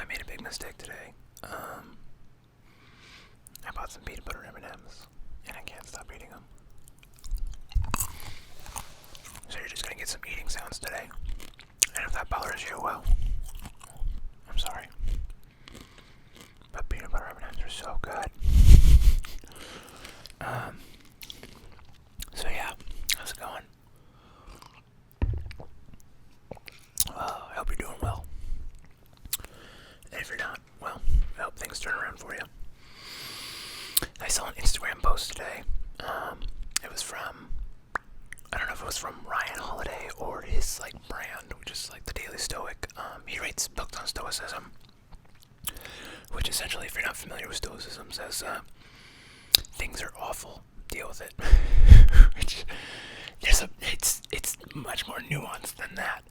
I made a big mistake today. I bought some peanut butter M&Ms, and I can't stop eating them. So you're just gonna get some eating sounds today. And if that bothers you, well, I'm sorry. But peanut butter M&Ms are so good. So yeah, how's it going? I hope you're doing well. And if you're not, well, I hope things turn around for you. I saw an Instagram post today. It was from, I don't know if it was from Ryan Holiday or his like brand, which is like the Daily Stoic. He writes books on Stoicism, which essentially, if you're not familiar with Stoicism, says things are awful, deal with it. Which it's much more nuanced than that.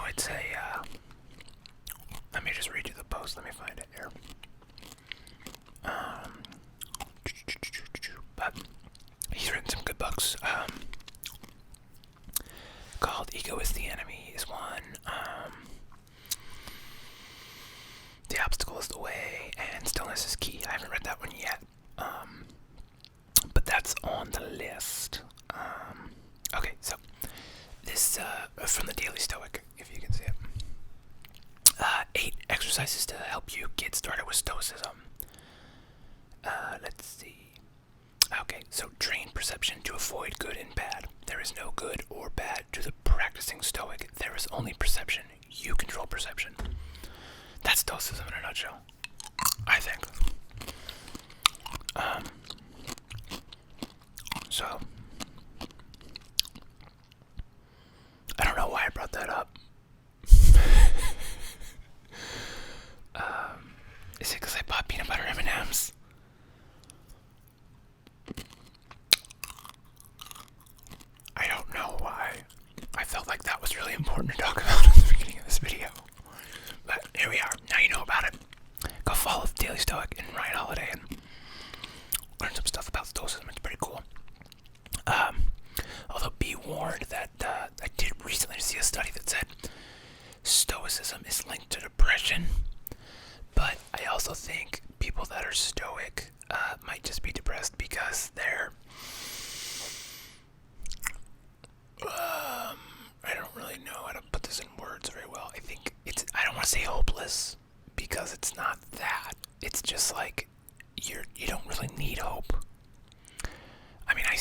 It's a. Let me just read you the post. Let me find it here. But he's written some good books. Called "Ego is the Enemy" is one. "The Obstacle is the Way" and "Stillness is Key." I haven't read that one yet. But that's on the list. Okay, so this from the Daily Stoic, if you can see it. 8 exercises to help you get started with Stoicism. Let's see. Okay, so train perception to avoid good and bad. There is no good or bad to the practicing Stoic. There is only perception. You control perception. That's Stoicism in a nutshell, I think. So, I don't know why I brought that up. Is it because I bought peanut butter M&Ms? I don't know why. I felt like that was really important to talk about at the beginning of this video. But here we are. Now you know about it. Go follow the Daily Stoic and Ryan Holiday and learn some stuff about Stoicism. It's pretty cool. Although be warned that I did recently see a study that said Stoicism is linked to depression, but I also think people that are Stoic might just be depressed because they're I don't really know how to put this in words very well. I don't want to say hopeless because it's not that. It's just like you don't really need hope. I mean, I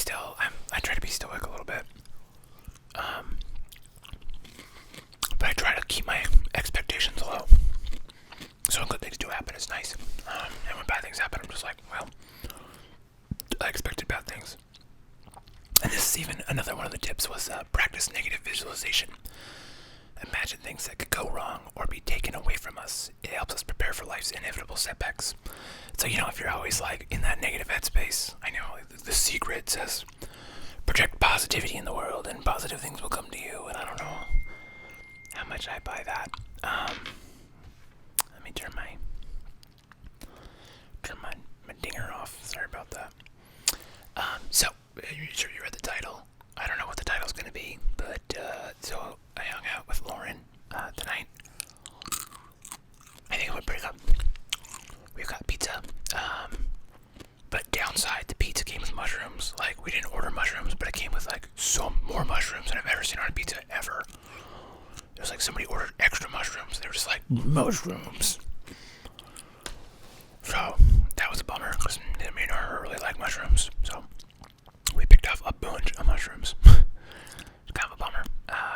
try to be Stoic a little bit. But I try to keep my expectations low. So when good things do happen, it's nice. And when bad things happen, I'm just like, well, I expected bad things. And this is even another one of the tips was practice negative visualization. Imagine things that could go wrong or be taken away from us. It helps us prepare for life's inevitable setbacks. So, if you're always like in that negative headspace, I know the secret says project positivity in the world and positive things will come to you. And I don't know how much I buy that. Let me turn my dinger off. Sorry about that. So, I'm sure you read the title. I don't know what the title's going to be, but so I hung out with Lauren tonight. I think it went pretty good. We got pizza, but downside, the pizza came with mushrooms. Like, we didn't order mushrooms, but it came with like some more mushrooms than I've ever seen on a pizza ever. It was like somebody ordered extra mushrooms. They were just like, mushrooms. So that was a bummer because me and her really like mushrooms. So we picked up a bunch of mushrooms. It's kind of a bummer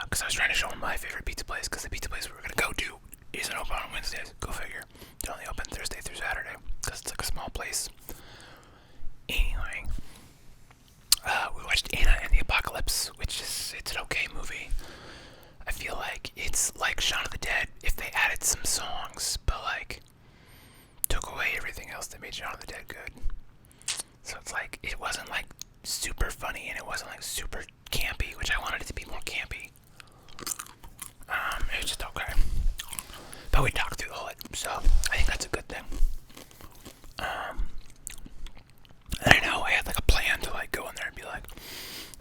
because I was trying to show them my favorite pizza place because the pizza place we were going to go to isn't open on Wednesdays. Go figure. They're only open Thursday through Saturday because it's like a small place. Anyway, we watched Anna and the Apocalypse, it's an okay movie. I feel like it's like Shaun of the Dead if they added some songs, but like took away everything else that made Shaun of the Dead good. So it's like it wasn't like super funny and it wasn't like super campy, which I wanted it to be more campy. It was just okay. But we talked through all it, so I think that's a good thing. And I know I had like a plan to like go in there and be like,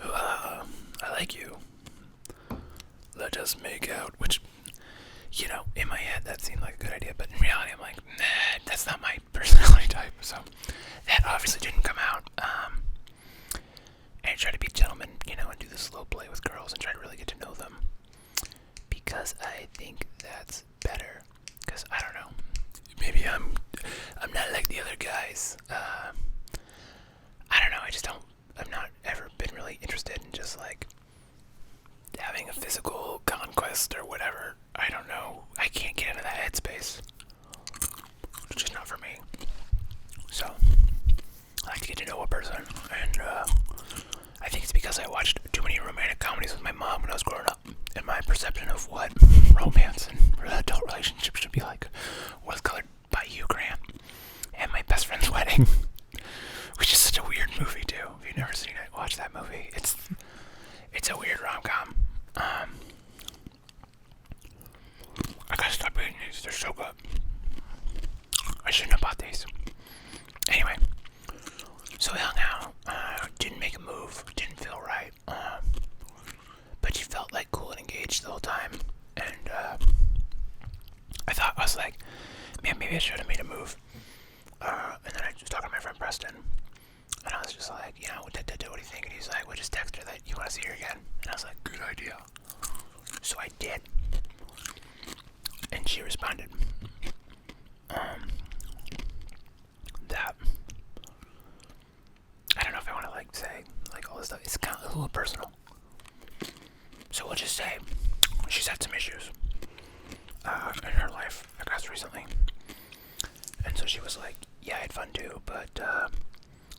I like you. Let us make out, which in my head that seemed like a good idea, but in reality I'm like, nah, that's not my personality type. So that obviously didn't come out. And I try to be a gentleman, and do the slow play with girls and try to really get to know them, because I think that's better. Because I don't know, maybe I'm not like the other guys. I don't know. I'm not ever been really interested in just like having a physical conquest or whatever. I don't know. I can't get into that headspace. It's just not for me. So I like to get to know a person, and I think it's because I watched too many romantic comedies with my mom when I was growing up, and my perception of what romance and adult relationships should be like was colored by Hugh Grant and My Best Friend's Wedding, which is such a weird movie too. If you've never seen it, watch that movie. It's a weird rom-com. I gotta stop eating these. They're so good. I shouldn't have bought these. Anyway, so we hung out. Didn't make a move. Didn't feel right. But she felt like cool and engaged the whole time. And I was like, man, maybe I should have made a move. And then I was talking to my friend Preston. And I was just like, what do you think? And he's like, well, just text her that you want to see her again. And I was like, good idea. So I did. And she responded. That I don't know if I want to like say like all this stuff. It's kind of a little personal. So we'll just say she's had some issues in her life, I guess, recently. And so she was like, yeah, I had fun too, but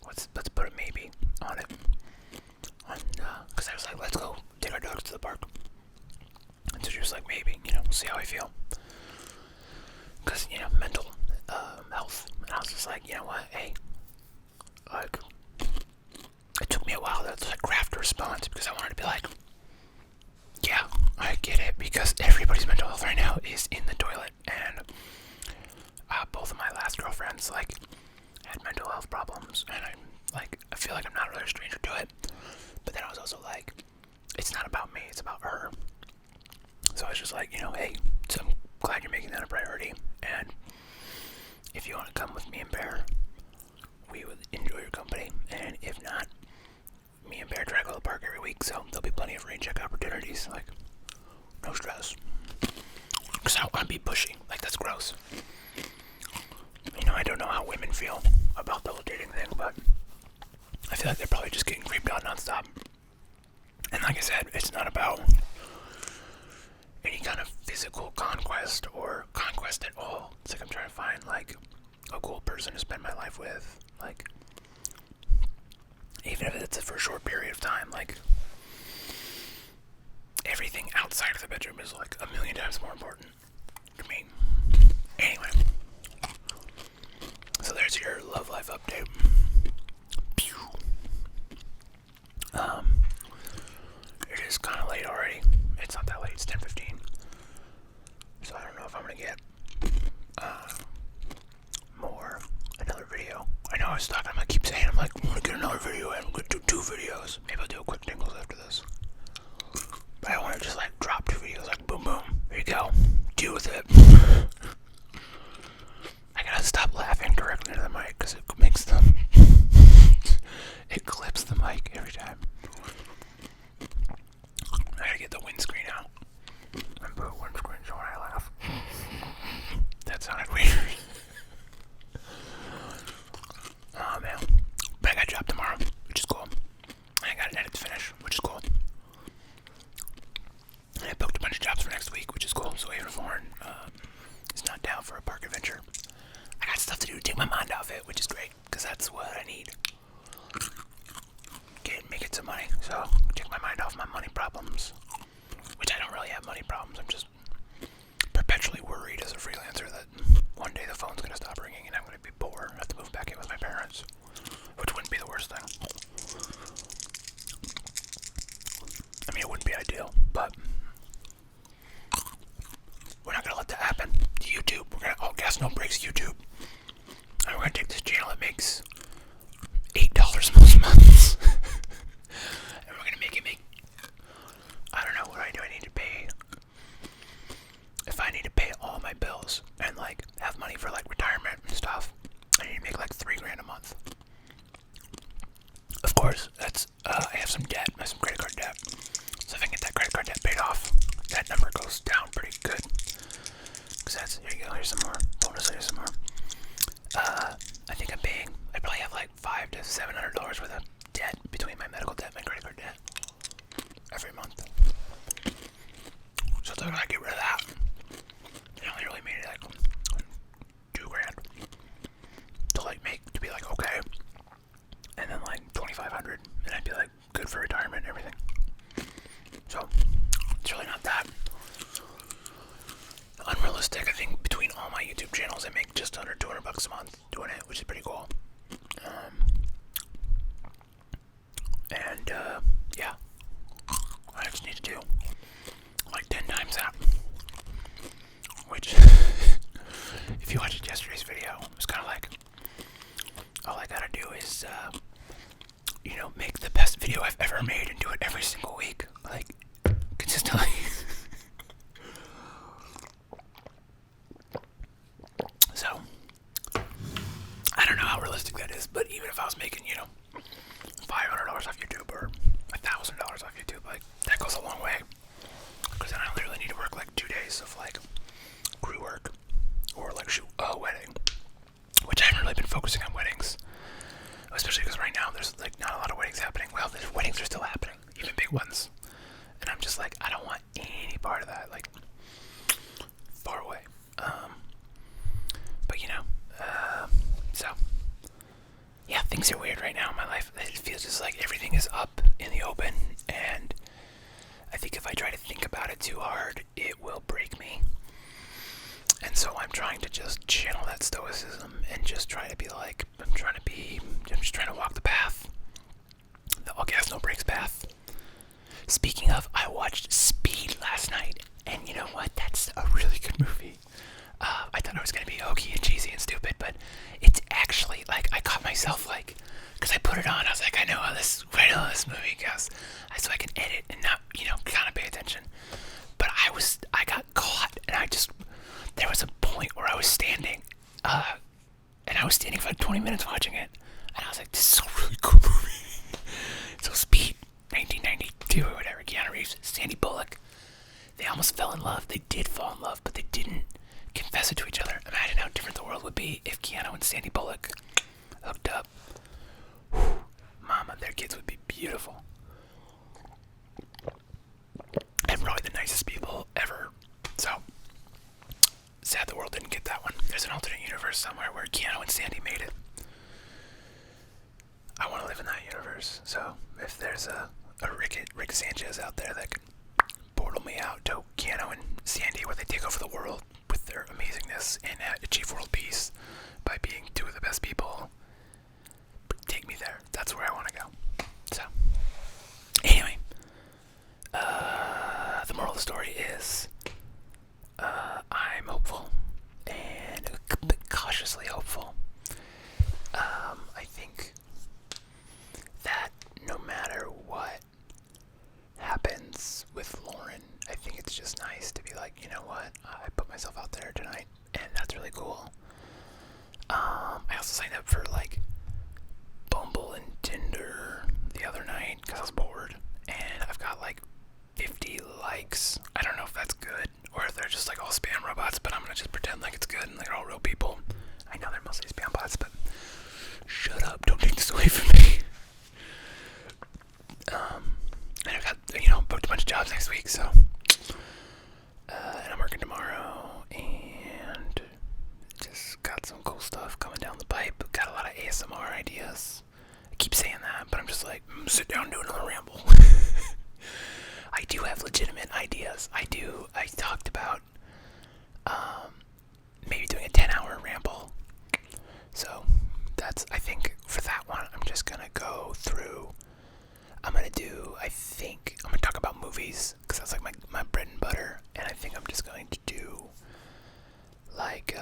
let's put a maybe on it. Because I was like, let's go take our dogs to the park. And so she was like, maybe, we'll see how I feel. Because, mental health. And I was just like, you know what, hey, like, it took me a while to like craft a response, because I wanted to be like, yeah, I get it, because everybody's mental health right now is in the toilet, and both of my last girlfriends like had mental health problems, and I feel like I'm not really a stranger to it. But then I was also like, it's not about me, it's about her. So I was just like, hey, so I'm glad you're making that a priority, and if you want to come with me and Bear, we would enjoy your company, and if not, me and Bear try to go to the park every week, so there'll be plenty of rain check opportunities, like, no stress. Because I don't want to be pushy, like, that's gross. I don't know how women feel about the whole dating thing, but I feel like they're probably just getting creeped out nonstop. And like I said, it's not about any kind of physical conquest or conquest at all. It's like I'm trying to find like a cool person to spend my life with, like, even if it's for a short period of time. Like, everything outside of the bedroom is like a million times more important to me. Anyway, so there's your love life update. Pew. It is kind of late already. It's not that late. It's 10:15. So I don't know if I'm gonna get another video. I know I was talking. I'm gonna keep saying I'm gonna get another video, and I'm gonna do 2 videos. Maybe I'll do a quick tingles after this. But I want to just like drop 2 videos, like boom boom. There you go. Deal with it. I gotta stop laughing directly into the mic because it makes them. It clips the mic every time. I gotta get the windscreen out and put windscreen so when I laugh. That sounded weird. Oh man. But I got a job tomorrow, which is cool. I got an edit to finish, which is cool. And I booked a bunch of jobs for next week, which is cool. So even if Lauren is not down for a park adventure, I got stuff to do to take my mind off it, which is great, because that's what I need. Making some money, so take my mind off my money problems, which I don't really have money problems. I'm just perpetually worried as a freelancer that one day the phone's going to stop ringing and I'm going to be poor. I have to move back in with my parents, which wouldn't be the worst thing. I mean, it wouldn't be ideal, but we're not going to let that happen. YouTube, we're going to, all gas no brakes YouTube, and we're going to take this channel that makes $8 most months. And we're gonna make it I don't know, what do I need to pay? house and like have money for like retirement and stuff, I need to make like $3,000 a month. Of course, that's I have some debt, I have some credit card debt. So if I can get that credit card debt paid off, that number goes down pretty good. Cause that's, here you go, here's some more. Bonus, here's some more. I think I probably have like $500 to $700 worth of debt between my medical debt and my credit card debt every month. So when I get rid of that, I only really made like $2,000 to be like okay, and then like $2,500, and I'd be like good for retirement and everything. So it's really not that unrealistic. I think between all my YouTube channels, I make just under $200 a month doing it, which is pretty cool. Yeah, I just need to do like 10 times that. Which, if you watched yesterday's video, it was kind of like, all I gotta do is, make the best video I've ever made and do it every single week, like, consistently. So, I don't know how realistic that is, but even if I was making, $500 off YouTube or $1,000 off YouTube, like, that goes a long way. Because then I literally need to work like 2 days of like crew work or like shoot a wedding, which I haven't really been focusing on weddings, especially because right now there's like not a lot of weddings happening. Well, the weddings are still happening, even big ones, and I'm just like, I don't want any part of that, like, far away. But so yeah, things are weird right now in my life. It feels just like everything is up in the open, and I think if I try to think about it too hard, it will break me. And so I'm trying to just channel that stoicism and just try to be like, I'm just trying to walk the path. The all gas, no brakes path. Speaking of, I watched Speed last night, and you know what? That's a really good movie. I thought it was going to be hokey and cheesy and stupid, but it's actually, like, I caught myself, like, because I put it on, I was like, I know how this movie goes, so I can edit and not, kind of pay attention. But I got caught, and there was a point where I was standing, and I was standing for like 20 minutes watching it, and I was like, this is a really cool movie. So Speed, 1992 or whatever, Keanu Reeves, Sandy Bullock, they almost fell in love. They did fall in love, but they didn't confess it to each other. Imagine how different the world would be if Keanu and Sandy Bullock hooked up. Whew, mama, their kids would be beautiful. And probably the nicest people ever. So, sad the world didn't get that one. There's an alternate universe somewhere where Keanu and Sandy made it. I want to live in that universe. So, if there's a Rick Sanchez out there that can portal me out to Keanu and Sandy where they take over the world with their amazingness and achieve world peace by being two of the best people, take me there. That's where I want to go. So, anyway, the moral of the story is, I'm hopeful and a bit cautiously hopeful. I think that no matter what happens with Lauren, I think it's just nice to be like, you know what, I put myself out there tonight, and that's really cool. I also signed up for like Bumble and Tinder the other night because I was bored, and I've got like 50 likes. I don't know if that's good or if they're just like all spam robots, but I'm gonna just pretend like it's good and they're all real people. I know they're mostly spam bots, but shut up, don't take this away from me. And I've got, booked a bunch of jobs next week, so and I'm working tomorrow, and just got some cool stuff coming down the pipe. Got a lot of ASMR ideas. I keep saying that, but I'm just like, sit down and do another ramble. I do have legitimate ideas. I talked about maybe doing a 10-hour ramble. So I think for that one, I'm just gonna go through. I'm gonna talk about movies, because that's like my bread and butter, and I think I'm just going to do like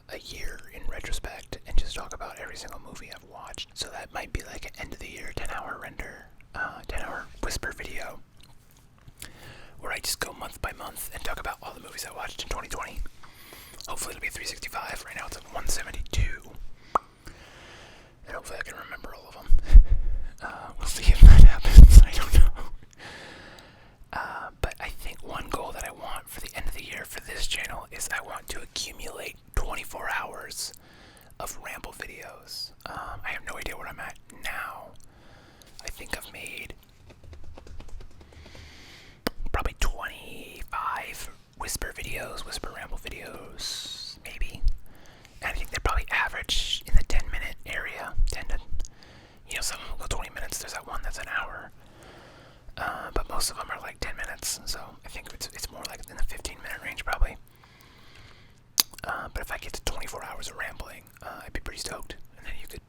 a year in retrospect and just talk about every single movie I've watched. So that might be like an end of the year 10-hour render, 10-hour whisper video, where I just go month by month and talk about all the movies I watched in 2020. Hopefully hopefully it'll be 365. Right now it's at 172. And hopefully I can remember all of them. We'll see if that happens. I don't know. But I think one goal that I want for the end of the year for this channel is I want to accumulate 24 hours of ramble videos. I have no idea where I'm at now. I think I've made probably 25 whisper ramble videos, maybe. And I think they're probably average in the 10-minute area. 10 to, some of them will go 20 minutes. There's that one that's an hour. But most of them are like 10 minutes. So I think it's more like in the 15-minute range probably. But if I get to 24 hours of rambling, I'd be pretty stoked. And then you could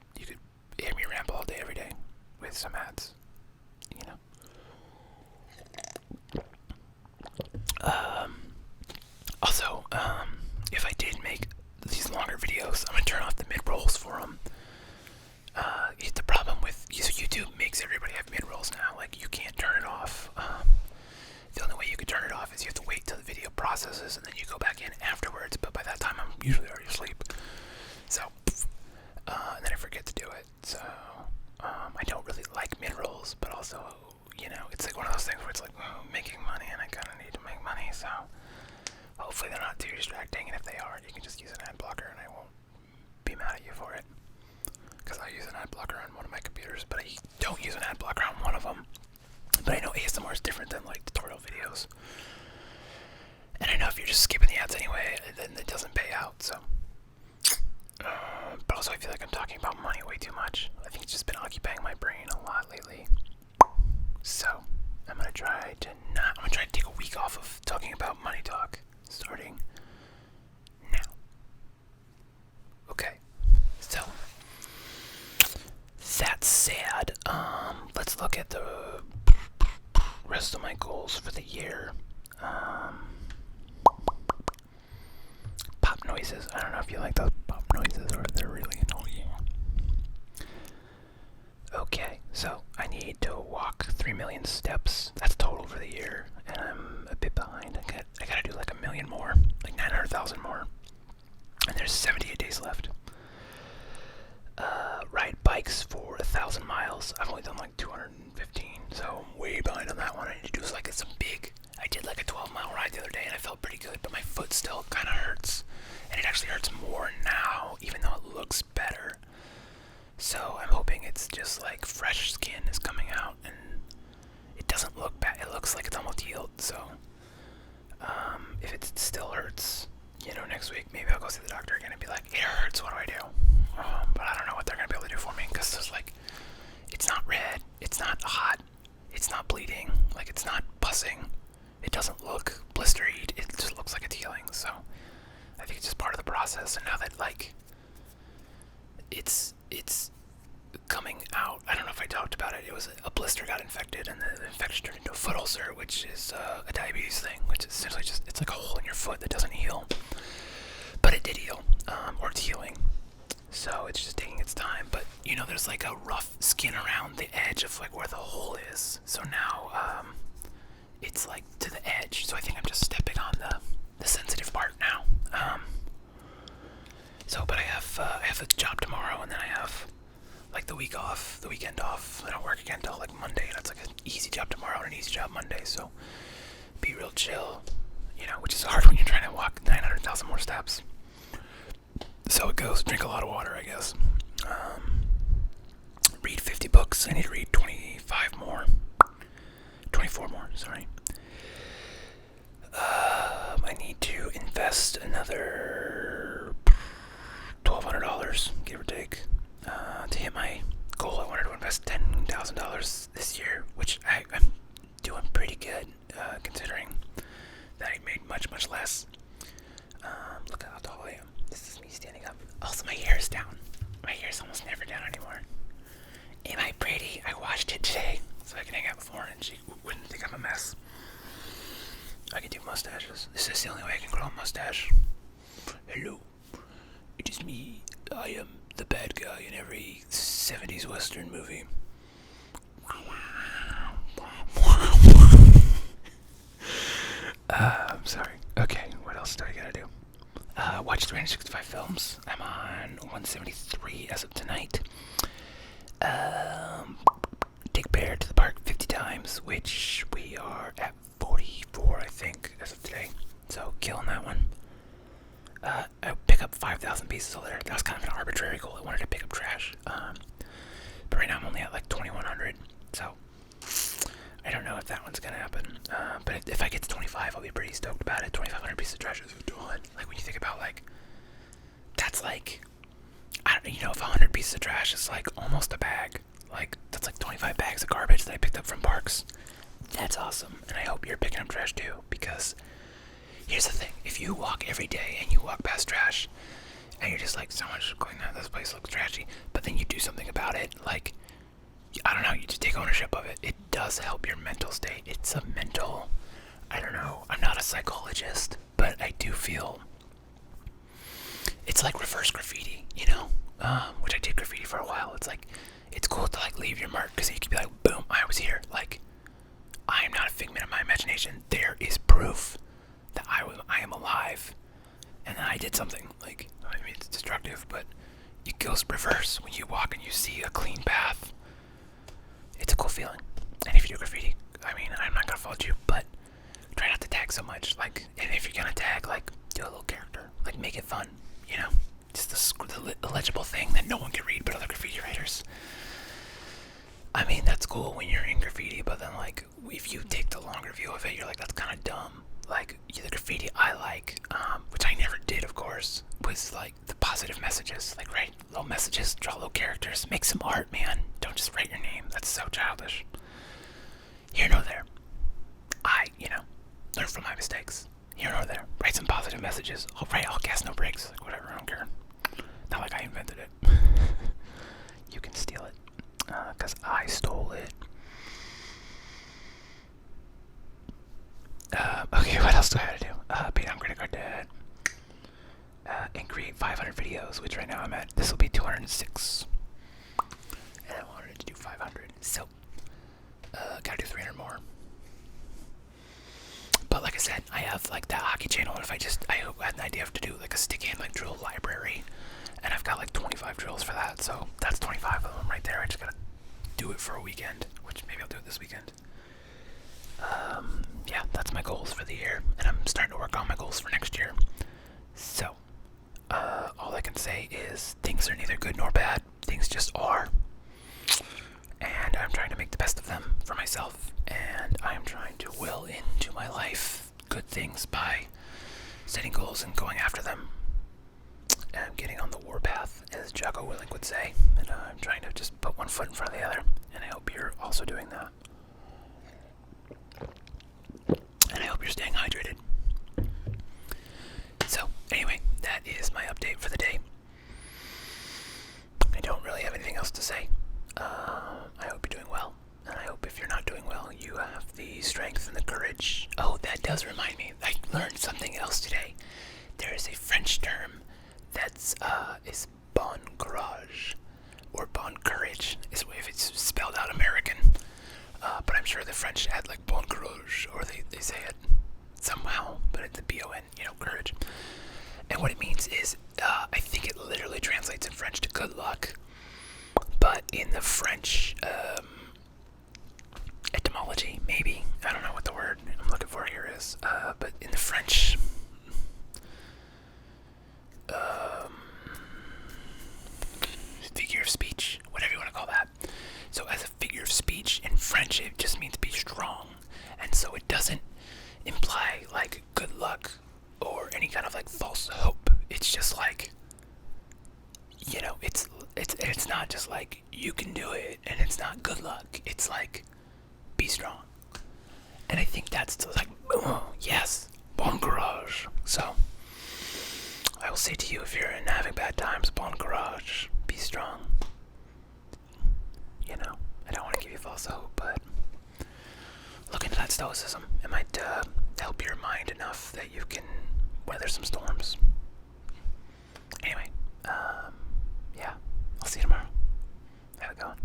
hear me ramble all day, every day, with some ads. Also, if I did make these longer videos, I'm gonna turn off the mid-rolls for them. The problem with YouTube makes everybody have mid-rolls now. Like, you can't turn it off. The only way you can turn it off is you have to wait till the video processes and then you go back in afterwards. But by that time, I'm usually already asleep. So, and then I forget to do it. So, I don't really like mid-rolls, but also, it's like one of those things where it's like, making money and I kind of need to make money. So, hopefully they're not too distracting. And if they are, you can just use an ad blocker and I won't be mad at you for it. Because I use an ad blocker on one of my computers, but I don't use an ad blocker on one of them. But I know ASMR is different than like tutorial videos. And I know if you're just skipping the ads anyway, then it doesn't pay out, so. But also I feel like I'm talking about money way too much. I think it's just been occupying my brain a lot lately. So, I'm gonna try to take a week off of talking about money talk, starting now. Okay, so. That said, let's look at the rest of my goals for the year. Pop noises. I don't know if you like those pop noises or if they're really annoying. Okay, so I need to walk 3 million steps. That's total for the year, and I'm a bit behind. I gotta do like 1 million more, like 900,000 more, and there's 78 days left. Ride bikes for 1,000 miles. I've only done like 215, so I'm way behind on that one. I need to do like some big. I did like a 12-mile ride the other day, and I felt pretty good, but my foot still kind of hurts, and it actually hurts more now, even though it looks better. So I'm hoping it's just like fresh skin is coming out, and it doesn't look bad. It looks like it's almost healed. So if it still hurts, next week maybe I'll go see the doctor again and be like, it hurts. What do I do? But I don't know what they're gonna be able to do for me because it's like, it's not red, it's not hot, it's not bleeding, like it's not buzzing, it doesn't look blistery, it just looks like it's healing. So I think it's just part of the process. And now that like it's coming out, I don't know if I talked about it. It was a blister got infected, and the infection turned into a foot ulcer, which is a diabetes thing, which is essentially just it's like a hole in your foot that doesn't heal, but it did heal, or it's healing. So it's just taking its time, but there's like a rough skin around the edge of like where the hole is. So now it's like to the edge. So I think I'm just stepping on the sensitive part now. But I have a job tomorrow, and then I have like the weekend off. I don't work again until like Monday. That's like an easy job tomorrow and an easy job Monday. So be real chill, which is hard when you're trying to walk 900,000 more steps. So it goes. Drink a lot of water, I guess. Read 50 books. I need to read 24 more, sorry. I need to invest another $1,200, give or take, to hit my goal. I wanted to invest $10,000 this year, which I'm doing pretty good, considering that I made much, much less. Look at how tall I am. This is me standing up. Also, my hair is down. My hair is almost never down anymore. Am I pretty? I washed it today, so I can hang out with Lauren and she wouldn't think I'm a mess. I can do mustaches. This is the only way I can grow a mustache. Hello, it is me. I am the bad guy in every 70s Western movie. I'm sorry. Okay, what else do I gotta do? Watched 365 films. I'm on 173 as of tonight. Take Bear to the park 50 times, which we are at 44, I think, as of today. So, killing that one. I pick up 5,000 pieces of litter. That was kind of an arbitrary goal. I wanted to pick up trash. But right now I'm only at like 2,100. So, I don't know if that one's gonna happen. But if I get to 25, I'll be pretty stoked about it. 2,500 pieces of trash is a ton. Like, when you think about, like, that's like, I don't know, if 100 pieces of trash is like almost a bag. Like, that's like 25 bags of garbage that I picked up from parks. That's awesome. And I hope you're picking up trash too, because here's the thing. If you walk every day and you walk past trash and you're just like, so much going on, this place looks trashy, but then you do something about it, like, I don't know, you just take ownership of it. It does help your mental state. It's a mental, I don't know, I'm not a psychologist, but I do feel it's like reverse graffiti, which I did graffiti for a while. It's like, it's cool to like leave your mark, because you can be like, boom, I was here. Like, I am not a figment of my imagination. There is proof that I am alive, and that I did something. Like, I mean, it's destructive, but it goes reverse when you walk and you see a clean path. It's a cool feeling. And if you do graffiti, I mean, I'm not gonna fault you, but try not to tag so much. Like, and if you're gonna tag, like, do a little character, like, make it fun. Just the illegible thing that no one can read but other graffiti writers. I mean, that's cool when you're in graffiti, but then, like, if you take the longer view of it, you're like, that's kind of dumb. Like, the graffiti I like, which I never did, of course, was, like, the positive messages. Like, write little messages, draw little characters, make some art, man. Don't just write your name. That's so childish. Here nor there. I, learn from my mistakes. Here nor there. Write some positive messages. I'll write all gas, no breaks. Like, whatever, I don't care. Not like I invented it. You can steal it. Because I stole it. Okay, what else do I have to do? Pay down credit card debt. And create 500 videos, which right now I'm at. This will be 206. And I wanted to do 500. So, gotta do 300 more. But like I said, I have like that hockey channel, and if I had an idea to do like a stick hand like drill library, and I've got like 25 drills for that, so that's 25 of them right there. I just gotta do it for a weekend, which maybe I'll do it this weekend. Yeah, that's my goals for the year, and I'm starting to work on my goals for next year. So, all I can say is things are neither good nor bad. Things just are. And I'm trying to make the best of them for myself, and I am trying to will into my life good things by setting goals and going after them. And I'm getting on the warpath, as Jocko Willink would say, and I'm trying to just put one foot in front of the other, and I hope you're also doing that. And I hope you're staying hydrated. So, anyway, that is my update for the day. I don't really have anything else to say. I hope you're doing well, and I hope if you're not doing well, you have the strength and the courage. Oh, that does remind me. I learned something else today. There is a French term that's is bon courage, or bon courage, is if it's spelled out American. But I'm sure the French had like bon courage, or they say it somehow, but it's the B-O-N, courage. And what it means is, I think it literally translates in French to good luck. But in the French etymology, maybe, I don't know what the word I'm looking for here is, but in the French figure of speech, whatever you want to call that. So as a figure of speech in French, it just means be strong. And so it doesn't imply like good luck or any kind of like false hope. It's just like, it's not just like you can do it, and it's not good luck. It's like be strong. And I think that's like, yes, bon courage. So I will say to you, if you're having bad times, bon courage, be strong. I don't want to give you false hope, but look into that stoicism. It might help your mind enough that you can weather some storms. Anyway, yeah, I'll see you tomorrow. Have it going.